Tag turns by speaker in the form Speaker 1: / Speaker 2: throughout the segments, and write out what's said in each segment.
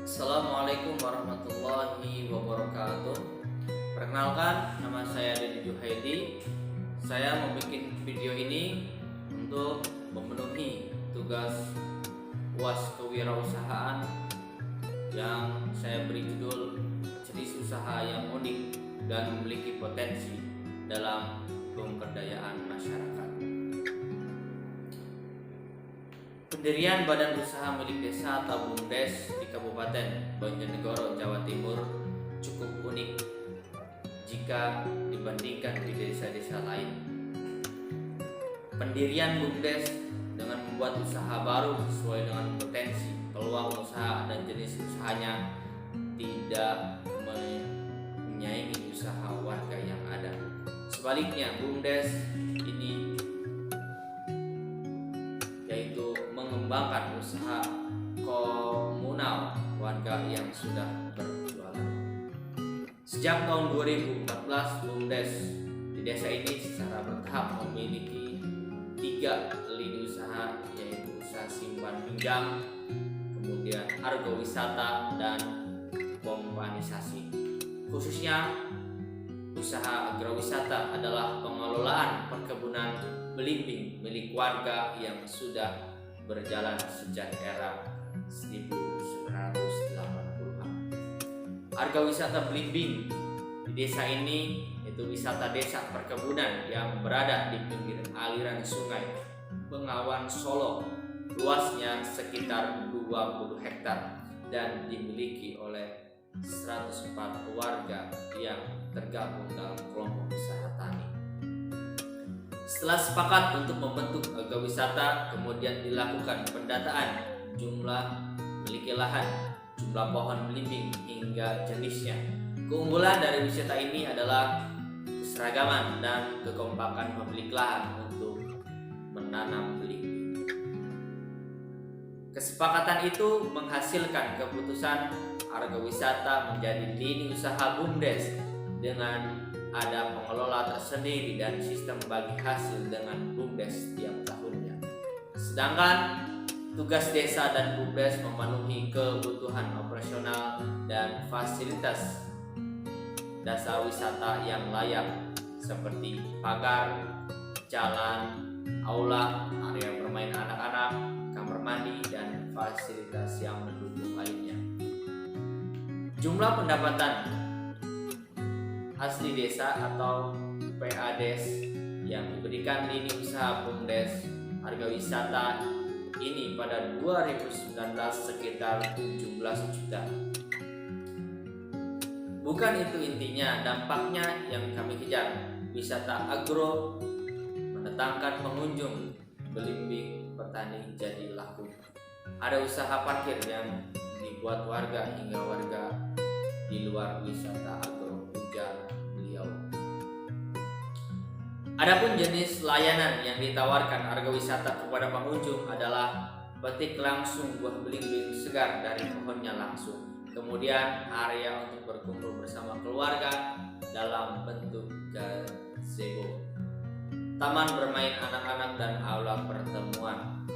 Speaker 1: Assalamualaikum warahmatullahi wabarakatuh. Perkenalkan, nama saya Dedi Juhaidi. Saya membuat video ini untuk memenuhi tugas UAS kewirausahaan yang saya beri judul jenis usaha yang unik dan memiliki potensi dalam pemberdayaan masyarakat. Pendirian Badan Usaha Milik Desa atau BUMDes di Kabupaten Bojonegoro, Jawa Timur cukup unik jika dibandingkan di desa-desa lain. Pendirian BUMDes dengan membuat usaha baru sesuai dengan potensi, peluang usaha dan jenis usahanya tidak menyaingi usaha warga yang ada. Sebaliknya, BUMDes ini yaitu mengembangkan usaha komunal warga yang sudah berjualan. Sejak tahun 2014, BUMDes di desa ini secara bertahap memiliki 3 lini usaha, yaitu usaha simpan pinjam, kemudian argowisata dan kompanisasi. Khususnya usaha agrowisata adalah pengelolaan perkebunan belimbing milik warga yang sudah berjalan sejak era 1980-an. Argowisata belimbing di desa ini itu wisata desa perkebunan yang berada di pinggir aliran sungai Bengawan Solo, luasnya sekitar 20 hektar dan dimiliki oleh 104 warga yang tergabung dalam kelompok usaha tani. Setelah sepakat untuk membentuk agrowisata, kemudian dilakukan pendataan jumlah miliki lahan, jumlah pohon belimbing hingga jenisnya. Keunggulan dari wisata ini adalah keseragaman dan kekompakan pemilik lahan untuk menanam belimbing. Kesepakatan itu menghasilkan keputusan argowisata menjadi lini usaha BUMDes dengan ada pengelola tersendiri dan sistem bagi hasil dengan BUMDes setiap tahunnya. Sedangkan tugas desa dan BUMDes memenuhi kebutuhan operasional dan fasilitas dasar wisata yang layak seperti pagar, jalan, aula, area bermain anak-anak, kamar mandi, dan fasilitas yang mendukung lainnya. Jumlah pendapatan asli desa atau PADes yang diberikan lini usaha BUMDes argowisata ini pada 2019 sekitar 17 juta. Bukan itu intinya, dampaknya yang kami kejar. Wisata agro mendatangkan pengunjung, belimbing petani jadi laku. Ada usaha parkir yang dibuat warga hingga warga di luar wisata agro, ujar beliau. Adapun jenis layanan yang ditawarkan argowisata kepada pengunjung adalah petik langsung buah belimbing segar dari pohonnya langsung. Kemudian area untuk berkumpul bersama keluarga dalam bentuk gazebo, taman bermain anak-anak dan aula pertemuan.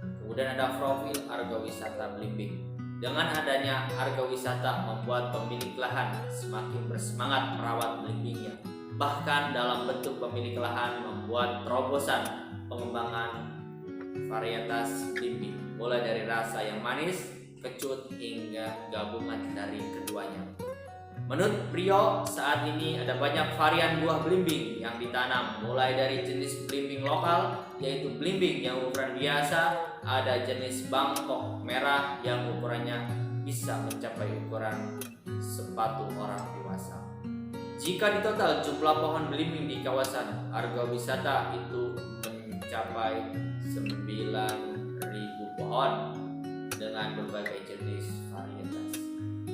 Speaker 1: Kemudian ada profil argowisata belimbing. Dengan adanya argowisata membuat pemilik lahan semakin bersemangat merawat belimbingnya. Bahkan dalam bentuk pemilik lahan membuat terobosan pengembangan varietas belimbing, mulai dari rasa yang manis, kecut, hingga gabungan dari keduanya. Menurut Prio, saat ini ada banyak varian buah belimbing yang ditanam, mulai dari jenis belimbing lokal, yaitu belimbing yang ukuran biasa, ada jenis bangkok merah yang ukurannya bisa mencapai ukuran sepatu orang dewasa. Jika ditotal jumlah pohon belimbing di kawasan argowisata itu mencapai 9.000 pohon dengan berbagai jenis varietas.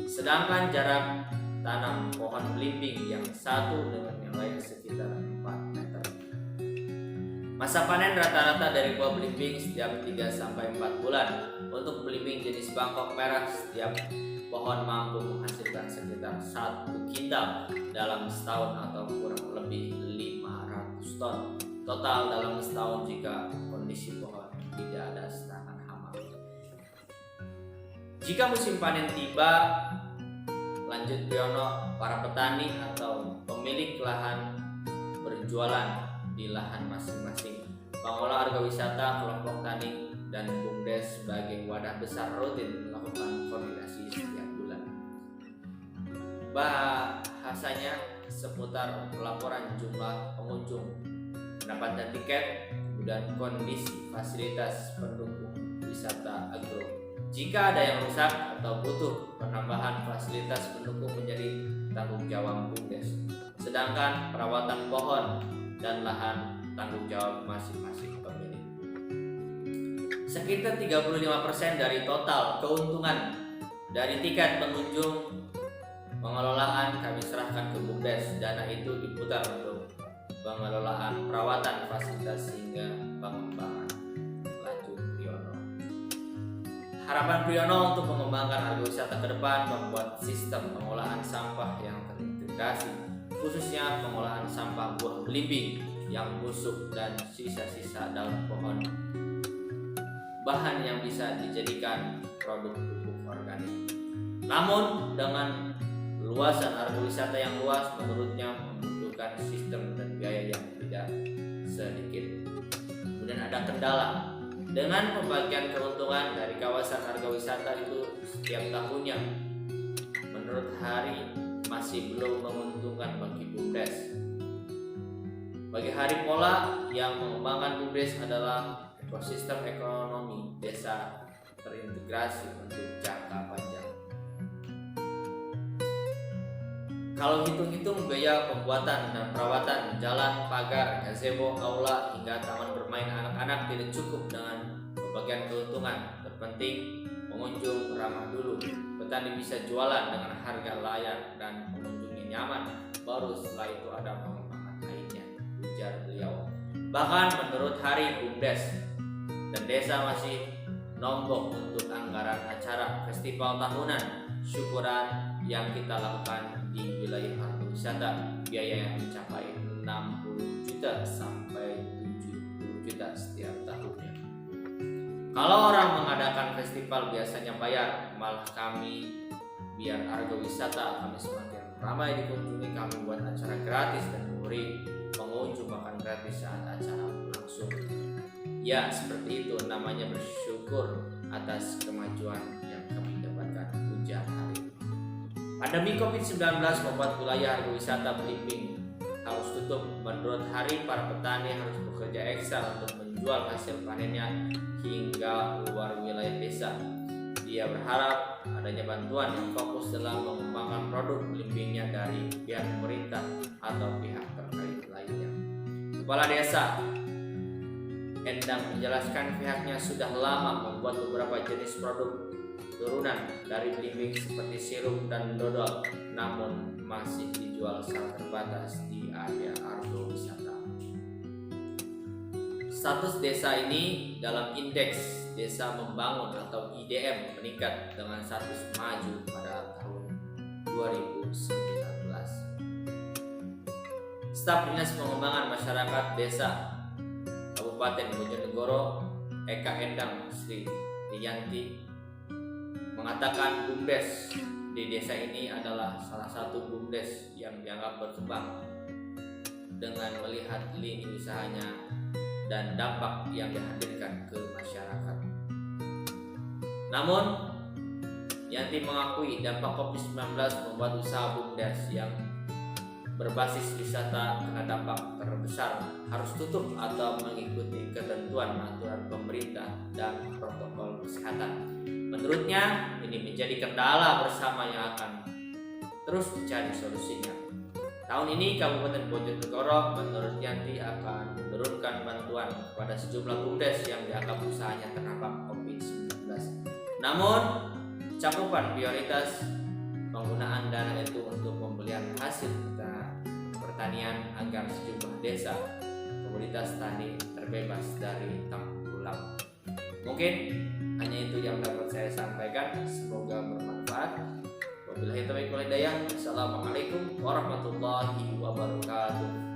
Speaker 1: Sedangkan jarak tanam pohon belimbing yang satu dengan yang lain sekitar 4 meter. Masa panen rata-rata dari buah belimbing setiap 3-4 bulan. Untuk belimbing jenis bangkok merah, setiap pohon mampu menghasilkan sekitar 1 kintal dalam setahun atau kurang lebih 500 ton total dalam setahun jika kondisi pohon tidak ada serangan hama. Jika musim panen tiba, lanjut Priyono, para petani atau pemilik lahan berjualan di lahan masing-masing. Pengelola argowisata, kelompok tani, dan BUMDes sebagai wadah besar rutin melakukan koordinasi setiap bulan. Bahasanya seputar pelaporan jumlah pengunjung, pendapatan tiket, dan kondisi fasilitas pendukung wisata agro. Jika ada yang rusak atau butuh penambahan fasilitas pendukung menjadi tanggung jawab BUMDes, sedangkan perawatan pohon dan lahan tanggung jawab masing-masing pemilik. Sekitar 35% dari total keuntungan dari tiket pengunjung pengelolaan kami serahkan ke BUMDes. Dana itu diputar untuk pengelolaan perawatan fasilitas hingga pengembangan. Lanjut Priyono. Harapan Priyono untuk mengembangkan argowisata ke depan membuat sistem pengolahan sampah yang terintegrasi, khususnya pengolahan sampah buah belimbing yang busuk dan sisa-sisa daun pohon, bahan yang bisa dijadikan produk pupuk organik. Namun dengan luasan argowisata yang luas, menurutnya membutuhkan sistem dan biaya yang tidak sedikit. Kemudian ada kendala dengan pembagian keuntungan dari kawasan argowisata itu setiap tahunnya. Menurut Hari masih belum menguntungkan bagi BUMDes. Bagi Hari pola yang mengembangkan BUMDes adalah ekosistem ekonomi desa terintegrasi untuk jangka panjang. Kalau hitung-hitung biaya pembuatan dan perawatan jalan, pagar, gazebo, aula, hingga taman bermain anak-anak tidak cukup dengan pembagian keuntungan. Terpenting pengunjung ramah dulu, petani bisa jualan dengan harga layak dan pengunjungnya nyaman, baru setelah itu ada pengembangan lainnya, ujar beliau. Bahkan menurut Hari, BUMDes dan desa masih nombok untuk anggaran acara festival tahunan syukuran yang kita lakukan di wilayah argowisata. Biaya yang mencapai 60 juta sampai 70 juta setiap tahunnya. Kalau orang mengadakan festival biasanya bayar, malah kami biar argowisata kami semakin ramai dikunjungi, kami buat acara gratis dan memberi pengunjung makan gratis saat acara berlangsung. Ya, seperti itu namanya bersyukur atas kemajuan yang kami dapatkan, ujar Hari. Pandemi COVID-19 membuat wilayah argowisata Belimbing harus tutup. Menurut Hari, para petani harus bekerja ekstra untuk menjual hasil panennya hingga luar wilayah desa. Dia berharap adanya bantuan yang fokus dalam mengembangkan produk belimbingnya dari pihak pemerintah atau pihak terkait lainnya. Kepala Desa Endang menjelaskan pihaknya sudah lama membuat beberapa jenis produk turunan dari belimbing seperti sirup dan dodol, namun masih dijual sangat terbatas di area argowisata. Status desa ini dalam indeks desa membangun atau IDM meningkat dengan status maju pada tahun 2019. Staf Dinas Pengembangan Masyarakat Desa Kabupaten Bojonegoro, Eka Endang Sri Riyanti, mengatakan BUMDes di desa ini adalah salah satu BUMDes yang dianggap berkembang dengan melihat lini usahanya dan dampak yang dihadirkan ke masyarakat. Namun, Yanti mengakui dampak COVID-19 membuat usaha BUMDes yang berbasis wisata kena dampak terbesar, harus tutup atau mengikuti ketentuan aturan pemerintah dan protokol kesehatan. Menurutnya, ini menjadi kendala bersama yang akan terus dicari solusinya. Tahun ini Kabupaten Bojonegoro menurut Yanti akan menurunkan bantuan kepada sejumlah BUMDes yang dianggap usahanya terdampak COVID-19. Namun, cakupan prioritas penggunaan dana itu untuk pembelian hasil pertanian agar sejumlah desa komoditas tani terbebas dari tengkulak. Mungkin hanya itu yang dapat saya sampaikan. Semoga bermanfaat. Wabillahi taufiq wal hidayah. Assalamualaikum warahmatullahi wabarakatuh.